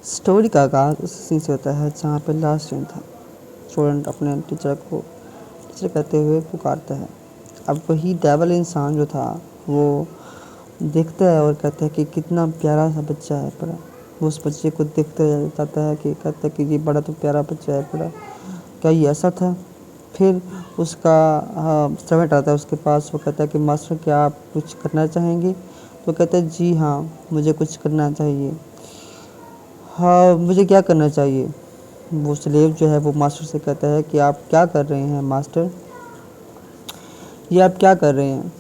Story का आगाज़ उस सीन से होता है जहाँ पे लास्ट सीन था। स्टूडेंट अपने टीचर कहते हुए पुकारता है। अब वही डेविल इंसान जो था वो देखता है और कहता है कि कितना प्यारा सा बच्चा है पड़ा। वो उस बच्चे को देखते जाता है कि कहता है कि ये बड़ा तो प्यारा बच्चा है पड़ा। क्या ये ऐसा था? फिर उसका सर्वेंट आता है उसके पास। वो कहता है कि मास्टर क्या आप कुछ करना चाहेंगे? तो कहता है जी हाँ, मुझे कुछ करना चाहिए। हाँ, मुझे क्या करना चाहिए? वो स्लेव जो है वो मास्टर से कहता है कि आप क्या कर रहे हैं मास्टर, ये आप क्या कर रहे हैं?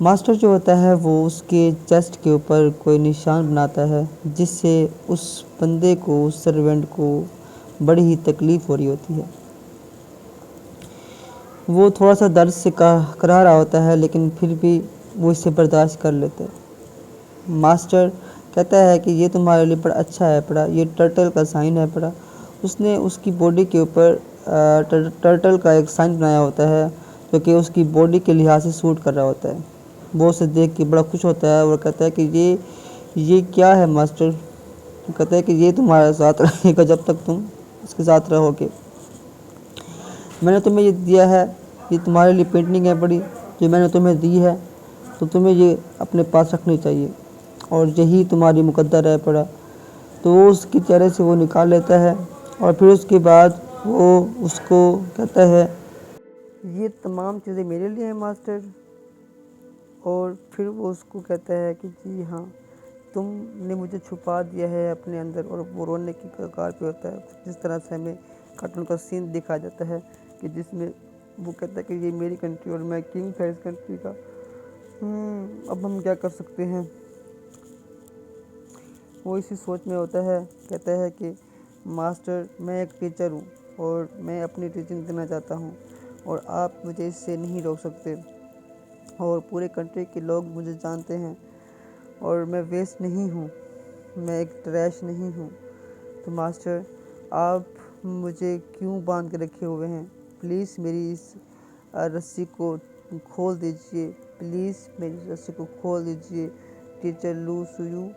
मास्टर जो होता है वो उसके चेस्ट के ऊपर कोई निशान बनाता है जिससे उस बंदे को, उस सर्वेंट को बड़ी ही तकलीफ़ हो रही होती है। वो थोड़ा सा दर्द से करा रहा होता है लेकिन फिर भी वो इसे बर्दाश्त कर लेता है। मास्टर कहता है कि ये तुम्हारे लिए बड़ा अच्छा है पड़ा, ये टर्टल का साइन है पड़ा। उसने उसकी बॉडी के ऊपर टर्टल का एक साइन बनाया होता है जो कि उसकी बॉडी के लिहाज से सूट कर रहा होता है। वो उसे देख के बड़ा खुश होता है और कहता है कि ये क्या है मास्टर? तो कहता है कि ये तुम्हारे साथ रहेगा जब तक तुम इसके साथ रहोगे। मैंने तुम्हें ये दिया है, ये तुम्हारे लिए पेंटिंग है बड़ी जो मैंने तुम्हें दी है, तो तुम्हें ये अपने पास रखनी चाहिए और यही तुम्हारी मुकद्दर है पड़ा। तो वो उसके चेहरे से वो निकाल लेता है और फिर उसके बाद वो उसको कहता है ये तमाम चीज़ें मेरे लिए हैं मास्टर। और फिर वो उसको कहता है कि जी हाँ, तुमने मुझे छुपा दिया है अपने अंदर। और वो रोने की कगार पे होता है। जिस तरह से हमें कार्टून का सीन दिखाया जाता है कि जिसमें वो कहता है कि ये मेरी कंट्री और मैं किंग था इस कंट्री का। अब हम क्या कर सकते हैं? वो इसी सोच में होता है। कहता है कि मास्टर, मैं एक टीचर हूँ और मैं अपनी टीचिंग देना चाहता हूँ और आप मुझे इससे नहीं रोक सकते। और पूरे कंट्री के लोग मुझे जानते हैं और मैं वेस्ट नहीं हूँ, मैं एक ट्रैश नहीं हूँ। तो मास्टर, आप मुझे क्यों बांध के रखे हुए हैं? प्लीज़ मेरी इस रस्सी को खोल दीजिए, प्लीज़ मेरी रस्सी को खोल दीजिए। टीचर लू सुयू,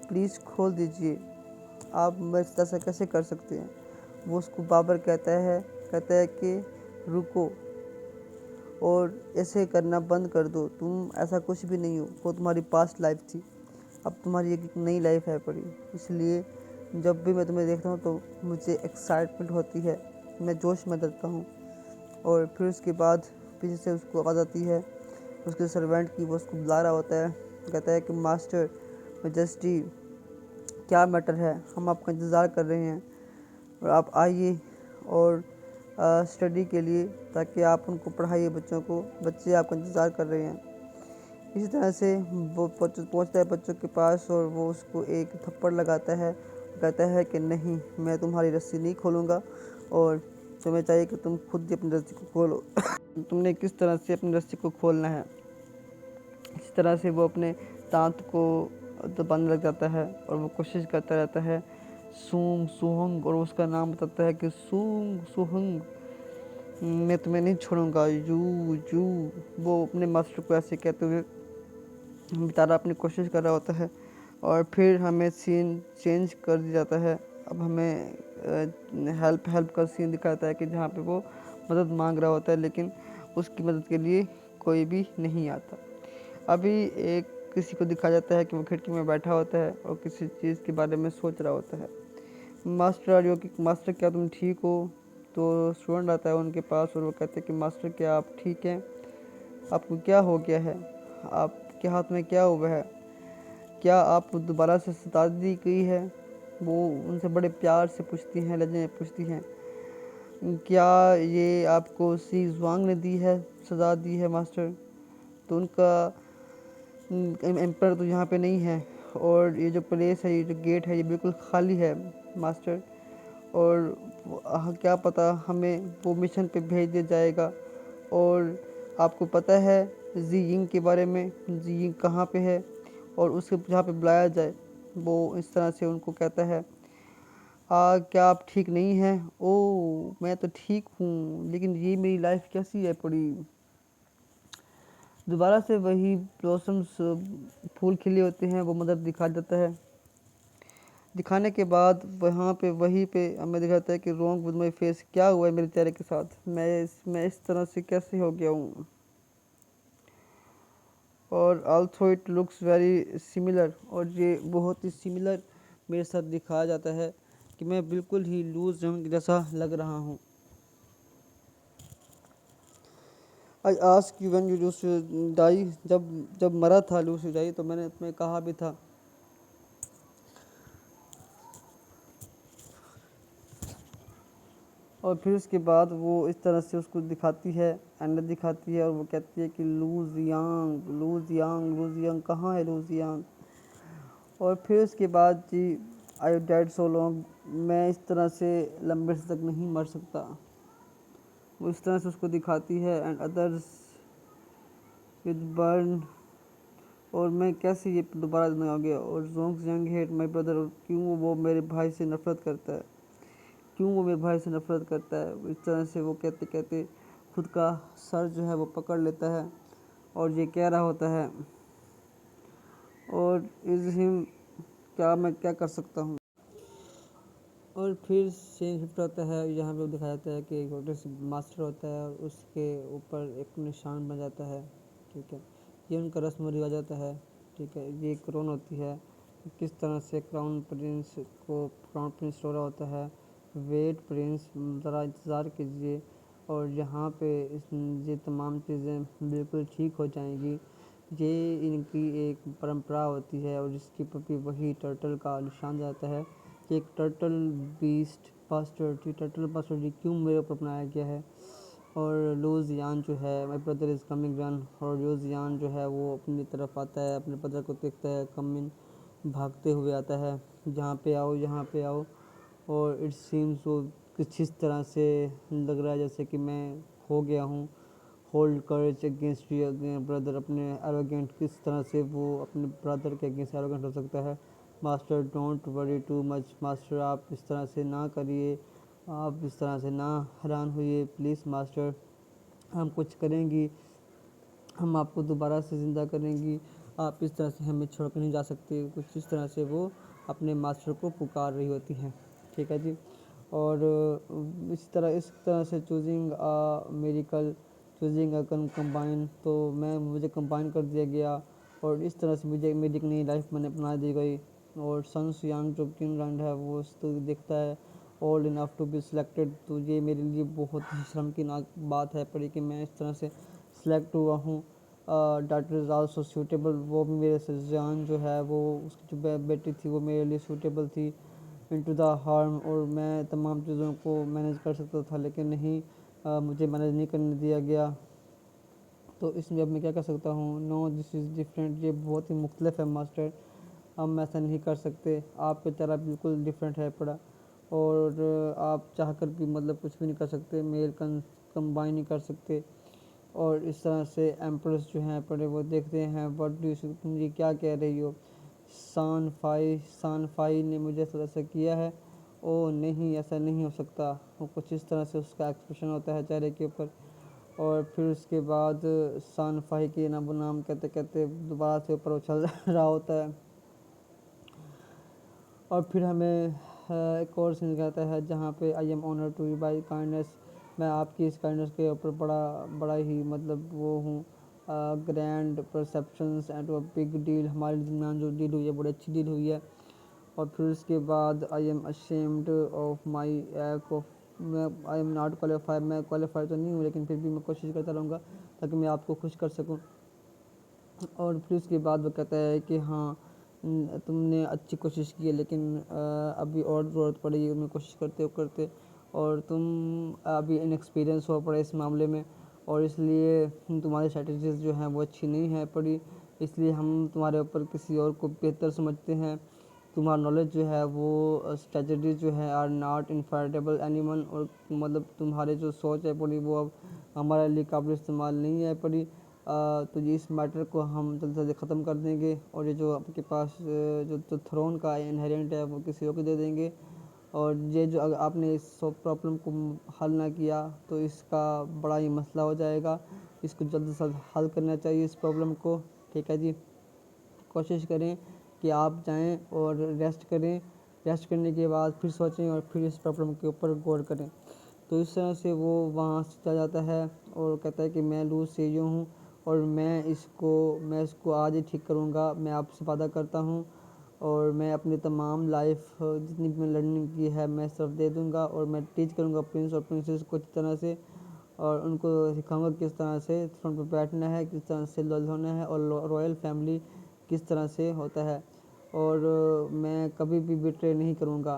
प्लीज़ खोल दीजिए। आप मेरे साथ ऐसा कैसे कर सकते हैं? वो उसको बाबर कहता है कि रुको और ऐसे करना बंद कर दो। तुम ऐसा कुछ भी नहीं हो, वो तुम्हारी पास्ट लाइफ थी, अब तुम्हारी एक नई लाइफ है पड़ी। इसलिए जब भी मैं तुम्हें देखता हूँ तो मुझे एक्साइटमेंट होती है, मैं जोश में डरता हूँ। और फिर उसके बाद पीछे से उसको आवाज़ आती है उसके सर्वेंट की। वो उसको बुला रहा होता है। कहता है कि मास्टर मेजेस्टी, क्या मैटर है? हम आपका इंतज़ार कर रहे हैं और आप आइए और स्टडी के लिए, ताकि आप उनको पढ़ाइए बच्चों को। बच्चे आपका इंतज़ार कर रहे हैं। इसी तरह से वो पहुंचता है बच्चों के पास और वो उसको एक थप्पड़ लगाता है। कहता है कि नहीं, मैं तुम्हारी रस्सी नहीं खोलूँगा और तुम्हें चाहिए कि तुम खुद ही अपनी रस्सी को खोलो। तुमने किस तरह से अपनी रस्सी को खोलना है? इस तरह से वो अपने दांत को दबाने लग जाता है और वो कोशिश करता रहता है सूंग सुहंग, और उसका नाम बताता है कि सूंग सुहंग, मैं तुम्हें नहीं छोड़ूंगा, यू यू। वो अपने मास्टर को ऐसे कहते हुए बेचारा अपनी कोशिश कर रहा होता है। और फिर हमें सीन चेंज कर दिया जाता है। अब हमें हेल्प का सीन दिखाता है कि जहाँ पे वो मदद मांग रहा होता है लेकिन उसकी मदद के लिए कोई भी नहीं आता। अभी एक किसी को दिखाया जाता है कि वो खिड़की में बैठा होता है और किसी चीज़ के बारे में सोच रहा होता है। मास्टर जो कि मास्टर, क्या तुम ठीक हो? तो स्टूडेंट आता है उनके पास और वो कहते हैं कि मास्टर, क्या आप ठीक हैं? आपको क्या हो गया है? आपके हाथ में क्या हुआ है? क्या आप दोबारा से सजा दी गई है? वो उनसे बड़े प्यार से पूछती हैं, लहजे में पूछती हैं। क्या ये आपको सी जुआंग ने दी है, सज़ा दी है मास्टर? तो उनका एम्पर तो यहाँ पे नहीं है और ये जो प्लेस है, ये जो गेट है, ये बिल्कुल खाली है मास्टर। और क्या पता हमें वो मिशन पे भेज दिया जाएगा। और आपको पता है जी यिंग के बारे में? जी यिंग कहाँ पे है और उसे जहाँ पे बुलाया जाए? वो इस तरह से उनको कहता है क्या आप ठीक नहीं हैं? ओ, मैं तो ठीक हूँ, लेकिन ये मेरी लाइफ कैसी है पड़ी। दोबारा से वही ब्लॉसम्स, फूल खिले होते हैं, वो मदर दिखा देता है। दिखाने के बाद वहाँ पे वहीं पे हमें दिखाता है कि रॉन्ग विद माई फेस, क्या हुआ है मेरे चेहरे के साथ, मैं इस तरह से कैसे हो गया हूँ। और also it looks very similar, और ये बहुत ही सिमिलर मेरे साथ दिखाया जाता है कि मैं बिल्कुल ही लूज जंग जैसा लग रहा हूँ। I ask you when you used to die, जब जब मरा था लूसी डाई, तो मैंने तुम्हें कहा भी था। और फिर उसके बाद वो इस तरह से उसको दिखाती है, एंड दिखाती है, और वो कहती है कि लूजियांग लूजियांग लूजियांग कहाँ है लूजियांग। और फिर उसके बाद जी, आई डेड सो लॉन्ग, मैं इस तरह से लंबे से तक नहीं मर सकता। वो इस तरह से उसको दिखाती है, एंड अदर्स विद बर्न, और मैं कैसे ये दोबारा जिंदा हो गया। और जोंग जंग हेट माई ब्रदर, और क्यों वो मेरे भाई से नफरत करता है, क्यों वो मेरे भाई से नफरत करता है। इस तरह से वो कहते कहते खुद का सर जो है वो पकड़ लेता है, और ये कह रहा होता है, और इज हिम, क्या मैं क्या कर सकता हूँ। और फिर सीन शिफ्ट होता है, यहाँ पे दिखाया जाता है कि एक छोटे से मास्टर होता है, और उसके ऊपर एक निशान बन जाता है। ठीक है, ये उनका रस्म व रिवाज होता है। ठीक है, ये क्राउन होती है, किस तरह से क्राउन प्रिंस को क्राउन प्रिंस हो रहा होता है। वेट प्रिंस, ज़रा इंतज़ार कीजिए, और यहाँ पे ये तमाम चीज़ें बिल्कुल ठीक हो जाएंगी। ये इनकी एक परंपरा होती है, और जिसके प्रति वही टर्टल का निशान जाता है कि एक टर्टल बीस्ट पास्टर्ड, टर्टल पास्टर्ड क्यों मेरे ऊपर अपनाया गया है। और लूजियान जो है, my brother is coming run, और लूजियान जो है वो अपनी तरफ आता है, अपने ब्रदर को देखता है, कमिंग भागते हुए आता है, जहाँ पे आओ यहाँ पे आओ। और इट सीम्स वो कुछ इस तरह से लग रहा है जैसे कि मैं खो गया हूँ। Hold courage against your brother, अपने एरोगेंट, किस तरह से वो अपने ब्रदर के अगेंस्ट एरोगेंट हो सकता है। Master don't worry too much, master आप इस तरह से ना करिए, आप इस तरह से ना हैरान होइए प्लीज़ मास्टर, हम कुछ करेंगी, हम आपको दोबारा से ज़िंदा करेंगी, आप इस तरह से हमें छोड़ कर नहीं जा सकते। कुछ इस तरह से वो अपने मास्टर को पुकार रही होती हैं। ठीक है जी। और इस तरह से choosing a miracle, choosing a combine, तो मैं मुझे कंबाइन कर दिया गया, और इस तरह से मुझे मेरी एक नई लाइफ मैंने अपना दी गई। और सन्स यांग जो किंगलैंड है वो तो देखता है old enough to be selected, तो ये मेरे लिए बहुत ही शर्म की नाक बात है पड़ी कि मैं इस तरह से सिलेक्ट हुआ हूँ। डॉक्टर इज़ आल्सो सूटेबल, वो भी मेरे से जान जो है वो उसकी जो बेटी थी वो मेरे लिए सूटेबल थी इनटू द हार्म, और मैं तमाम चीज़ों को मैनेज कर सकता था, लेकिन नहीं, मुझे मैनेज नहीं करने दिया गया। तो इसमें अब मैं क्या कर सकता हूँ। नो दिस इज़ डिफरेंट, ये बहुत ही मुख्तलिफ है मास्टर, हम ऐसा नहीं कर सकते, आपकी तरह बिल्कुल डिफरेंट है पड़ा, और आप चाह कर भी मतलब कुछ भी नहीं कर सकते, मेल कंबाइन नहीं कर सकते। और इस तरह से एम्प्रेस जो हैं पड़े वो देखते हैं, व्हाट डू यू, तुम ये क्या कह रही हो। सान फाई ने मुझे ऐसा किया है, ओ नहीं ऐसा नहीं हो सकता। वो कुछ इस तरह से उसका एक्सप्रेशन होता है चेहरे के ऊपर। और फिर उसके बाद सान फाई के नाम नाम कहते कहते दोबारा से ऊपर उछल रहा होता है। और फिर हमें एक और सीन दिखाता है जहाँ पे I am honour to you by kindness, मैं आपकी इस काइंडनेस के ऊपर बड़ा बड़ा ही मतलब वो हूँ। Grand perceptions and a big deal, हमारे दरमियान जो डील हुई है बड़ी अच्छी डील हुई है। और फिर उसके बाद I am ashamed of my act of, मैं आई एम नॉट क्वालिफाइड, मैं क्वालिफाइड तो नहीं हूँ लेकिन फिर भी मैं कोशिश करता रहूँगा ताकि मैं आपको खुश कर सकूँ। और फिर उसके बाद वो कहता है कि हाँ तुमने अच्छी कोशिश की है, लेकिन अभी और ज़रूरत पड़ेगी उनमें कोशिश करते करते, और तुम अभी इनएक्सपीरियंस हो पड़े इस मामले में, और इसलिए तुम्हारी स्ट्रैटेजीज जो हैं वो अच्छी नहीं है पड़ी, इसलिए हम तुम्हारे ऊपर किसी और को बेहतर समझते हैं। तुम्हारा नॉलेज जो है वो स्ट्रेटजीज जो है आर नॉट इनफाइटेबल एनीवन, और मतलब तुम्हारे जो सोच है पड़ी वो अब हमारे लिए काबिल इस्तेमाल नहीं है पड़ी। तो ये इस मैटर को हम जल्द से जल्द ख़त्म कर देंगे, और ये जो आपके पास जो थ्रोन का इनहेरेंट है वो किसी और को दे देंगे। और ये जो अगर आपने इस सब प्रॉब्लम को हल ना किया तो इसका बड़ा ही मसला हो जाएगा, इसको जल्द से जल्द हल करना चाहिए इस प्रॉब्लम को। ठीक है जी, कोशिश करें कि आप जाएं और रेस्ट करें, रेस्ट करने के बाद फिर सोचें और फिर इस प्रॉब्लम के ऊपर गौर करें। तो इस तरह से वो वहाँ से चला जाता है और कहता है कि मैं लूज़ सीईओ हूँ और मैं इसको आज ही ठीक करूँगा, मैं आपसे वादा करता हूँ। और मैं अपनी तमाम लाइफ जितनी भी लर्निंग की है मैं सब दे दूँगा और मैं टीच करूँगा प्रिंस और प्रिंसेस को अच्छी तरह से, और उनको सिखाऊंगा किस तरह से थ्रोन पर बैठना है, किस तरह से लॉयल होना है और रॉयल फैमिली किस तरह से होता है। और मैं कभी भी बिट्रे नहीं करूँगा।